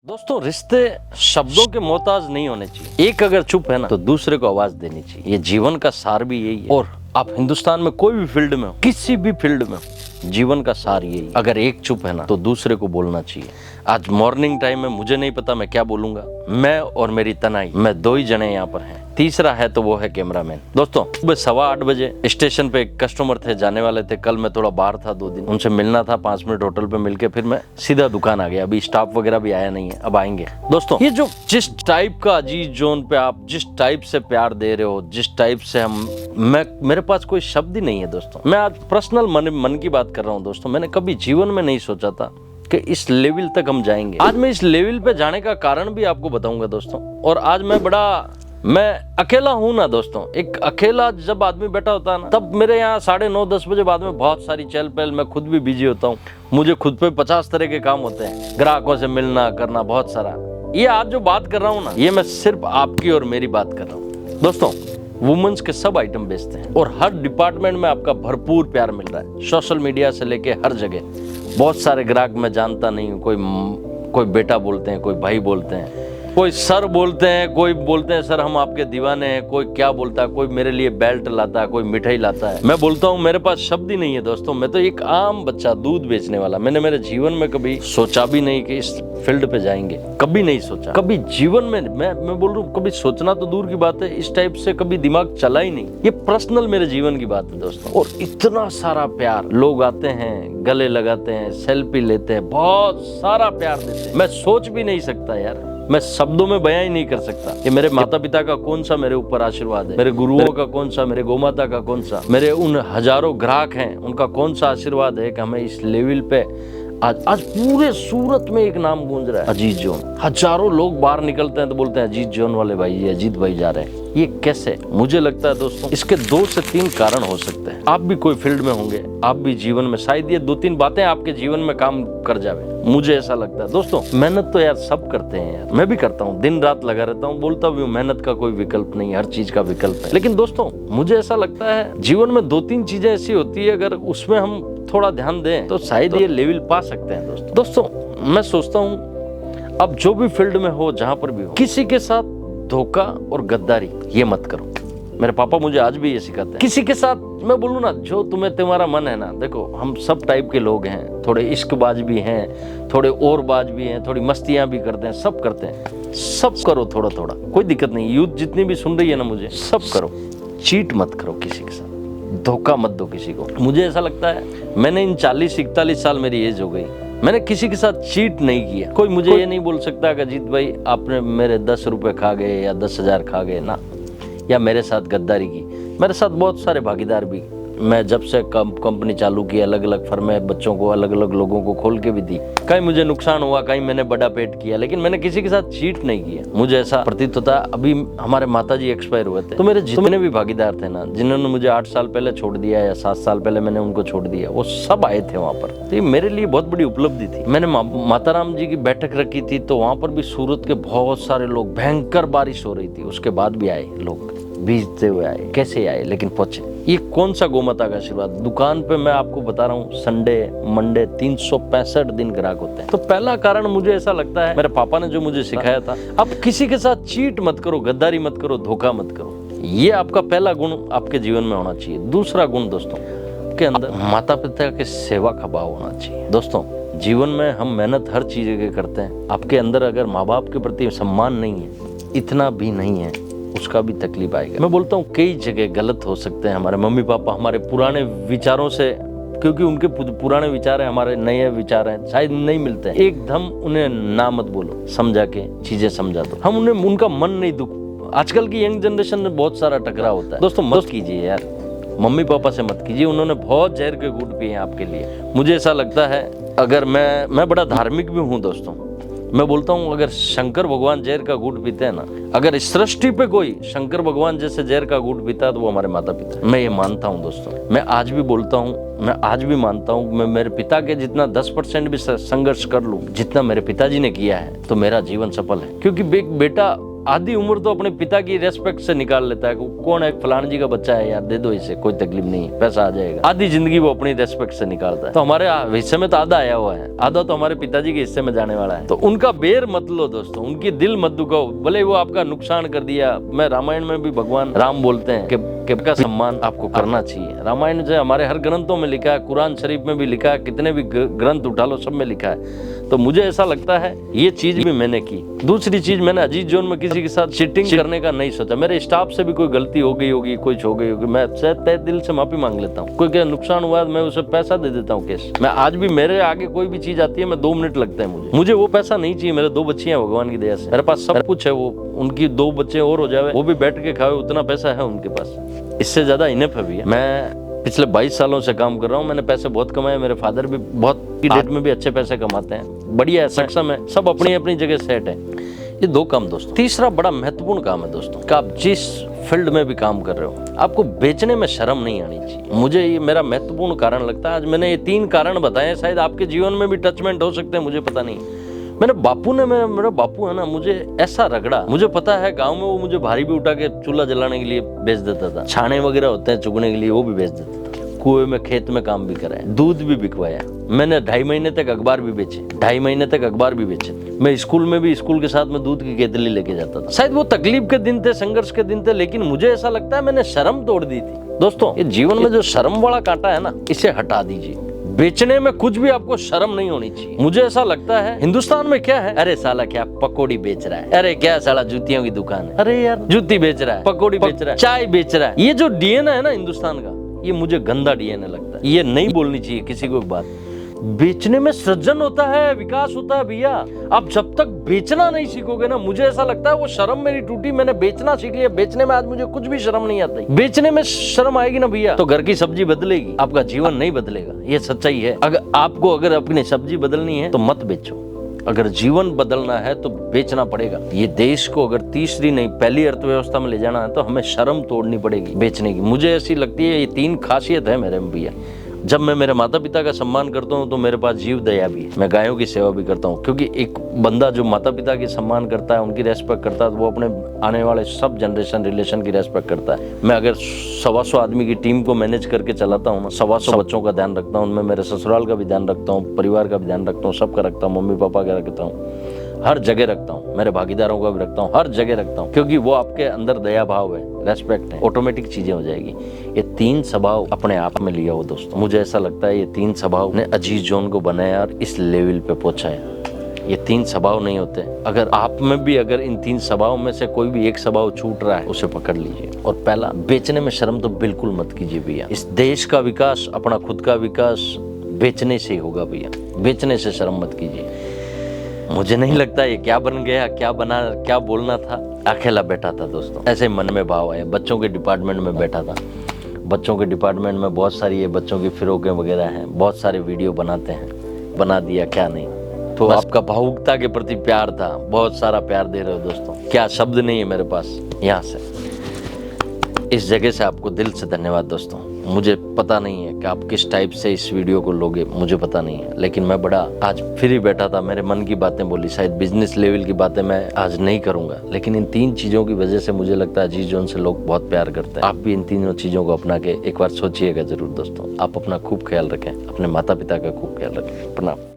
दोस्तों, रिश्ते शब्दों के मोहताज नहीं होने चाहिए। एक अगर चुप है ना तो दूसरे को आवाज देनी चाहिए। ये जीवन का सार भी यही है। और आप हिंदुस्तान में कोई भी फील्ड में हो, किसी भी फील्ड में हो, जीवन का सार यही है। अगर एक चुप है ना तो दूसरे को बोलना चाहिए। आज मॉर्निंग टाइम में मुझे नहीं पता मैं क्या बोलूंगा। मैं और मेरी तनाई, मैं दो ही जने यहाँ पर हैं। तीसरा है तो वो है कैमरामैन। दोस्तों, सुबह 8:15 बजे स्टेशन पे एक कस्टमर थे, जाने वाले थे। कल मैं थोड़ा बाहर था, 2 दिन उनसे मिलना था। 5 मिनट होटल पे मिलके फिर मैं सीधा दुकान आ गया। अभी स्टाफ वगैरह भी आया नहीं है, अब आएंगे। दोस्तों, ये जो जिस टाइप का अजीज जोन पे आप जिस टाइप से प्यार दे रहे हो, जिस टाइप से मेरे पास कोई शब्द ही नहीं है। दोस्तों, मैं आज पर्सनल मन की बात कर रहा हूँ। दोस्तों, मैंने कभी जीवन में नहीं सोचा था कि इस लेवल तक हम जाएंगे। आज मैं इस लेवल पे जाने का कारण भी आपको बताऊंगा दोस्तों। और आज मैं अकेला हूं ना दोस्तों। एक अकेला जब आदमी बैठा होता है ना, तब मेरे यहाँ 9:30-10 बजे बाद में बहुत सारी चहल पहल, मैं खुद भी बिजी होता हूँ। मुझे खुद पे 50 तरह के काम होते हैं, ग्राहकों से मिलना करना, बहुत सारा। ये आज जो बात कर रहा हूँ ना, ये मैं सिर्फ आपकी और मेरी बात कर रहा हूँ। दोस्तों, वुमेन्स के सब आइटम बेचते हैं और हर डिपार्टमेंट में आपका भरपूर प्यार मिल रहा है। सोशल मीडिया से लेके हर जगह बहुत सारे ग्राहक मैं जानता नहीं हूँ। कोई बेटा बोलते हैं, कोई भाई बोलते हैं, कोई सर बोलते हैं, कोई बोलते हैं सर हम आपके दीवाने हैं, कोई क्या बोलता है, कोई मेरे लिए बेल्ट लाता है, कोई मिठाई लाता है। मैं बोलता हूँ मेरे पास शब्द ही नहीं है दोस्तों। मैं तो एक आम बच्चा, दूध बेचने वाला। मैंने मेरे जीवन में कभी सोचा भी नहीं कि इस फील्ड पे जाएंगे। कभी नहीं सोचा, कभी जीवन में। मैं बोल रहा हूँ, कभी सोचना तो दूर की बात है, इस टाइप से कभी दिमाग चला ही नहीं। ये पर्सनल मेरे जीवन की बात है दोस्तों। और इतना सारा प्यार, लोग आते हैं, गले लगाते हैं, सेल्फी लेते हैं, बहुत सारा प्यार देते हैं। मैं सोच भी नहीं सकता यार, मैं शब्दों में बयां ही नहीं कर सकता कि मेरे माता पिता का कौन सा मेरे ऊपर आशीर्वाद है, मेरे गुरुओं का कौन सा, मेरे गोमाता का कौन सा, मेरे उन हजारों ग्राहक हैं उनका कौन सा आशीर्वाद है कि हमें इस लेवल पे आज पूरे सूरत में एक नाम गूंज रहा है, अजीज जोन। हजारों लोग बाहर निकलते हैं तो बोलते हैं अजीज जोन वाले भाई, अजीत भाई जा रहे हैं। ये कैसे? मुझे लगता है दोस्तों, इसके 2 से 3 कारण हो सकते हैं। आप भी कोई फील्ड में होंगे, आप भी जीवन में शायद ये 2-3 बातें आपके जीवन में काम कर जावे। मुझे ऐसा लगता है दोस्तों। मेहनत तो यार सब करते हैं यार, मैं भी करता हूँ, दिन रात लगा रहता हूँ, बोलता भी हूँ मेहनत का कोई विकल्प नहीं, हर चीज का विकल्प है। लेकिन दोस्तों, मुझे ऐसा लगता है जीवन में 2-3 चीजें ऐसी होती है, अगर उसमें हम थोड़ा ध्यान दें तो शायद ये लेवल पा सकते हैं दोस्तों। मैं सोचता हूँ, अब जो भी फील्ड में हो, जहां पर भी हो, किसी के साथ धोखा और गद्दारी ये मत करो। मेरे पापा मुझे आज भी ये सिखाते हैं। किसी के साथ, मैं बोलूँ ना, जो तुम्हारा मन है ना, देखो हम सब टाइप के लोग हैं। थोड़े इश्कबाज भी हैं, थोड़े और बाज भी हैं, थोड़ी मस्तियां भी करते हैं, सब करते हैं। सब करो थोड़ा थोड़ा, कोई दिक्कत नहीं। यूथ जितनी भी सुन रही है ना, मुझे सब करो। चीट मत करो किसी के साथ, धोखा मत दो किसी को। मुझे ऐसा लगता है, मैंने इन 40-41 साल मेरी एज हो गई, मैंने किसी के साथ चीट नहीं किया। कोई मुझे ये नहीं बोल सकता कि अजीत भाई आपने मेरे 10 रुपए खा गए या 10,000 खा गए ना, या मेरे साथ गद्दारी की। मेरे साथ बहुत सारे भागीदार भी। मैं जब से कंपनी चालू की, अलग अलग फर्में बच्चों को, अलग अलग लोगों को खोल के भी दी। कहीं मुझे नुकसान हुआ, कहीं मैंने बड़ा पेट किया, लेकिन मैंने किसी के साथ चीट नहीं किया। मुझे ऐसा प्रतीत होता है, अभी हमारे माताजी एक्सपायर हुए थे, तो मेरे जितने भी भागीदार थे ना, जिन्होंने मुझे 8 साल पहले छोड़ दिया या 7 साल पहले मैंने उनको छोड़ दिया, वो सब आए थे वहाँ पर। तो ये मेरे लिए बहुत बड़ी उपलब्धि थी। मैंने माता राम जी की बैठक रखी थी, तो वहाँ पर भी सूरत के बहुत सारे लोग, भयंकर बारिश हो रही थी, उसके बाद भी आए लोग, भीजते हुए आए। कैसे आए, लेकिन पहुंचे। ये कौन सा गोमाता का आशीर्वाद। दुकान पे मैं आपको बता रहा हूँ, संडे मंडे 365 दिन ग्राहक होते हैं। तो पहला कारण मुझे ऐसा लगता है, मेरे पापा ने जो मुझे सिखाया था, अब किसी के साथ चीट मत करो, गद्दारी मत करो, धोखा मत करो। ये आपका पहला गुण आपके जीवन में होना चाहिए। दूसरा गुण दोस्तों, के अंदर माता पिता के सेवा का भाव होना चाहिए। दोस्तों, जीवन में हम मेहनत हर चीज के करते हैं। आपके अंदर अगर माँ बाप के प्रति सम्मान नहीं है, इतना भी नहीं है, उसका भी तकलीफ आएगा। मैं बोलता हूँ कई जगह गलत हो सकते हैं। हमारे मम्मी पापा हमारे पुराने विचारों से, क्योंकि उनके पुराने विचार हैं, हमारे नए विचार हैं, शायद नहीं मिलते हैं। एकदम उन्हें ना मत बोलो, समझा के चीजें समझा दो। हम उन्हें, उनका मन नहीं दुख। आजकल की यंग जनरेशन में बहुत सारा टकराव होता है दोस्तों। मत कीजिए यार, मम्मी पापा से मत कीजिए। उन्होंने बहुत जहर के घूंट पिए हैं आपके लिए। मुझे ऐसा लगता है, अगर मैं बड़ा धार्मिक भी हूँ दोस्तों, मैं बोलता हूँ अगर शंकर भगवान जहर का घूंट पीते हैं ना, अगर इस सृष्टि पे कोई शंकर भगवान जैसे जहर का घूंट पीता है तो वो हमारे माता पिता। मैं ये मानता हूँ दोस्तों। मैं आज भी बोलता हूँ, मैं आज भी मानता हूँ, मैं मेरे पिता के जितना 10% भी संघर्ष कर लूँ, जितना मेरे पिताजी ने किया है, तो मेरा जीवन सफल है। क्योंकि बेटा आधी उम्र तो अपने पिता की रेस्पेक्ट से निकाल लेता है, कौन है फलान जी का बच्चा है यार, दे दो इसे, कोई तकलीफ नहीं है, पैसा आ जाएगा। आधी जिंदगी वो अपनी रेस्पेक्ट से निकालता है। तो हमारे हिस्से में तो आधा आया हुआ है, आधा तो हमारे पिताजी के हिस्से में जाने वाला है। तो उनका बेर मत लो दोस्तों, उनकी दिल मत दुखाओ, भले वो आपका नुकसान कर दिया। मैं रामायण में भी भगवान राम बोलते हैं कि का सम्मान आपको करना चाहिए। रामायण से हमारे हर ग्रंथों में लिखा है, कुरान शरीफ में भी लिखा है, कितने भी ग्रंथ उठा लो सब में लिखा है। तो मुझे ऐसा लगता है ये चीज भी मैंने की। दूसरी चीज, मैंने अजीज जोन में किसी के साथ चीटिंग करने का नहीं सोचा। मेरे स्टाफ से भी कोई गलती हो गई होगी, कुछ हो गई होगी, मैं तहे दिल से माफी मांग लेता हूँ। कोई क्या नुकसान हुआ मैं उसे पैसा दे देता हूँ कैश। मैं आज भी, मेरे आगे कोई भी चीज आती है मैं 2 मिनट लगता है मुझे वो पैसा नहीं चाहिए। मेरे 2 बच्चियां भगवान की दया से, मेरे पास सब कुछ है। वो उनकी 2 बच्चे और हो जाए, वो भी बैठ के खावे, उतना पैसा है उनके पास, इससे ज्यादा इनफ है भैया। मैं पिछले 22 सालों से काम कर रहा हूँ, मैंने पैसे बहुत कमाए। मेरे फादर भी बहुत की डेट में भी अच्छे पैसे कमाते हैं, बढ़िया है, सक्षम है, सब अपनी अपनी जगह सेट है। ये 2 काम दोस्तों। तीसरा बड़ा महत्वपूर्ण काम है दोस्तों, कि आप जिस फील्ड में भी काम कर रहे हो, आपको बेचने में शर्म नहीं आनी चाहिए। मुझे ये मेरा महत्वपूर्ण कारण लगता है। आज मैंने ये 3 कारण बताए, शायद आपके जीवन में भी टचमेंट हो सकते हैं, मुझे पता नहीं। मेरे बापू ने, मेरा बापू है ना, मुझे ऐसा रगड़ा। मुझे पता है गांव में वो मुझे भारी भी उठा के चूल्हा जलाने के लिए बेच देता था, छाने वगैरह होते हैं चुगने के लिए, वो भी बेच देता था। कुएं में खेत में काम भी कराया, दूध भी बिकवाया। मैंने 2.5 महीने तक अखबार भी बेचे, 2.5 महीने तक अखबार भी बेचे। मैं स्कूल में भी, स्कूल के साथ में दूध की केतली लेके जाता था। शायद वो तकलीफ के दिन थे, संघर्ष के दिन थे, लेकिन मुझे ऐसा लगता है मैंने शर्म तोड़ दी थी। दोस्तों, ये जीवन में जो शर्म वाला कांटा है ना, इसे हटा दीजिए। बेचने में कुछ भी आपको शर्म नहीं होनी चाहिए। मुझे ऐसा लगता है हिंदुस्तान में क्या है, अरे साला क्या पकौड़ी बेच रहा है, अरे क्या साला जूतियों की दुकान है, अरे यार जूती बेच रहा है, पकौड़ी बेच रहा है, चाय बेच रहा है। ये जो डीएनए है ना हिंदुस्तान का, ये मुझे गंदा डीएनए लगता है। ये नहीं बोलनी चाहिए किसी को बात। बेचने में सृजन होता है, विकास होता है भैया। आप जब तक बेचना नहीं सीखोगे ना, मुझे ऐसा लगता है वो शर्म मेरी टूटी। मैंने बेचना सीख लिया, बेचने में आज मुझे कुछ भी शर्म नहीं आती। बेचने में शर्म आएगी ना भैया, तो घर की सब्जी बदलेगी, आपका जीवन नहीं बदलेगा। ये सच्चाई है। अगर अपनी सब्जी बदलनी है तो मत बेचो। अगर जीवन बदलना है तो बेचना पड़ेगा। ये देश को अगर तीसरी नहीं पहली अर्थव्यवस्था में ले जाना है तो हमें शर्म तोड़नी पड़ेगी बेचने की। मुझे ऐसी लगती है ये 3 खासियत है मेरे में भैया। जब मैं मेरे माता पिता का सम्मान करता हूँ तो मेरे पास जीव दया भी है। मैं गायों की सेवा भी करता हूँ, क्योंकि एक बंदा जो माता पिता की सम्मान करता है, उनकी रेस्पेक्ट करता है, तो वो अपने आने वाले सब जनरेशन रिलेशन की रेस्पेक्ट करता है। मैं अगर 125 आदमी की टीम को मैनेज करके चलाता हूँ ना, 125 बच्चों का ध्यान रखता हूँ, उनमें मेरे ससुराल का भी ध्यान रखता हूँ, परिवार का भी ध्यान रखता हूँ, सबका रखता हूँ, मम्मी पापा का रखता हूँ, हर जगह रखता हूँ, मेरे भागीदारों का भी रखता हूँ, हर जगह रखता हूँ, क्योंकि वो आपके अंदर दया भाव है, रेस्पेक्ट है, ऑटोमेटिक चीजें हो जाएगी। ये 3 स्वभाव अपने आप में लिया हो दोस्तों। मुझे ऐसा लगता है ये 3 स्वभाव ने अजीज जोन को बनाया और इस लेवल पे पहुंचाया। ये 3 स्वभाव नहीं होते। अगर आप में भी अगर इन 3 स्वभाव में से कोई भी एक स्वभाव छूट रहा है, उसे पकड़ लीजिए। और पहला, बेचने में शर्म तो बिल्कुल मत कीजिए भैया। इस देश का विकास, अपना खुद का विकास बेचने से ही होगा भैया। बेचने से शर्म मत कीजिए। मुझे नहीं लगता ये क्या बन गया, क्या बोलना था। अकेला बैठा था दोस्तों, ऐसे मन में भाव आया। बच्चों के डिपार्टमेंट में बैठा था। बच्चों के डिपार्टमेंट में बहुत सारी ये बच्चों की फिरोकें वगैरह हैं, बहुत सारे वीडियो बनाते हैं, बना दिया क्या नहीं। तो आपका भावुकता के प्रति प्यार था, बहुत सारा प्यार दे रहे हो दोस्तों, क्या शब्द नहीं है मेरे पास। यहाँ से इस जगह से आपको दिल से धन्यवाद दोस्तों। मुझे पता नहीं है कि आप किस टाइप से इस वीडियो को लोगे, मुझे पता नहीं है, लेकिन मैं बड़ा आज फ्री बैठा था, मेरे मन की बातें बोली। शायद बिजनेस लेवल की बातें मैं आज नहीं करूंगा, लेकिन इन 3 चीजों की वजह से मुझे लगता है अजीज जोन से लोग बहुत प्यार करते हैं। आप भी इन तीनों चीजों को अपना के एक बार सोचिएगा जरूर दोस्तों। आप अपना खूब ख्याल रखें, अपने माता पिता का खूब ख्याल रखें। प्रणाम।